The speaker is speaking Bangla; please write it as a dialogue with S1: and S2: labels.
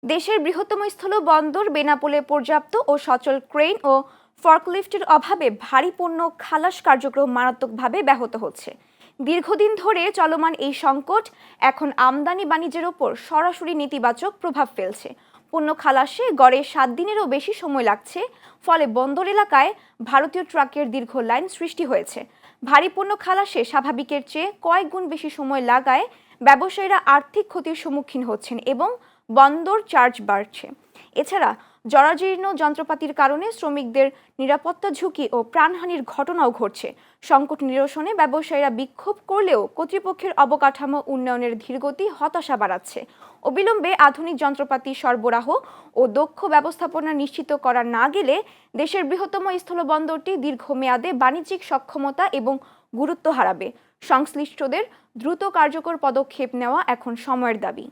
S1: দেশের বৃহত্তম স্থলবন্দর বেনাপোলে পর্যাপ্ত ও সচল ক্রেন ও ফর্কলিফটের অভাবে ভারী পণ্য খালাস কার্যক্রম মারাত্মকভাবে ব্যাহত হচ্ছে। দীর্ঘদিন ধরে চলমান এই সংকট এখন আমদানি বাণিজ্যের ওপর সরাসরি নেতিবাচক প্রভাব ফেলছে। পণ্য খালাসে গড়ে 7 দিনেরও বেশি সময় লাগছে, ফলে বন্দর এলাকায় ভারতীয় ট্রাকের দীর্ঘ লাইন সৃষ্টি হয়েছে। ভারী পণ্য খালাসে স্বাভাবিকের চেয়ে কয়েক গুণ বেশি সময় লাগায় ব্যবসায়ীরা আর্থিক ক্ষতির সম্মুখীন হচ্ছেন এবং বন্দর চার্জ বাড়ছে। এছাড়া জরাজীর্ণ যন্ত্রপাতির কারণে শ্রমিকদের নিরাপত্তা ঝুঁকি ও প্রাণহানির ঘটনাও ঘটছে। সংকট নিরসনে ব্যবসায়ীরা বিক্ষোভ করলেও কর্তৃপক্ষের অবকাঠামো উন্নয়নের ধীরগতি হতাশা বাড়াচ্ছে। অবিলম্বে আধুনিক যন্ত্রপাতি সরবরাহ ও দক্ষ ব্যবস্থাপনা নিশ্চিত করা না গেলে দেশের বৃহত্তম স্থলবন্দরটি দীর্ঘমেয়াদে বাণিজ্যিক সক্ষমতা এবং গুরুত্ব হারাবে। সংশ্লিষ্টদের দ্রুত কার্যকর পদক্ষেপ নেওয়া এখন সময়ের দাবি।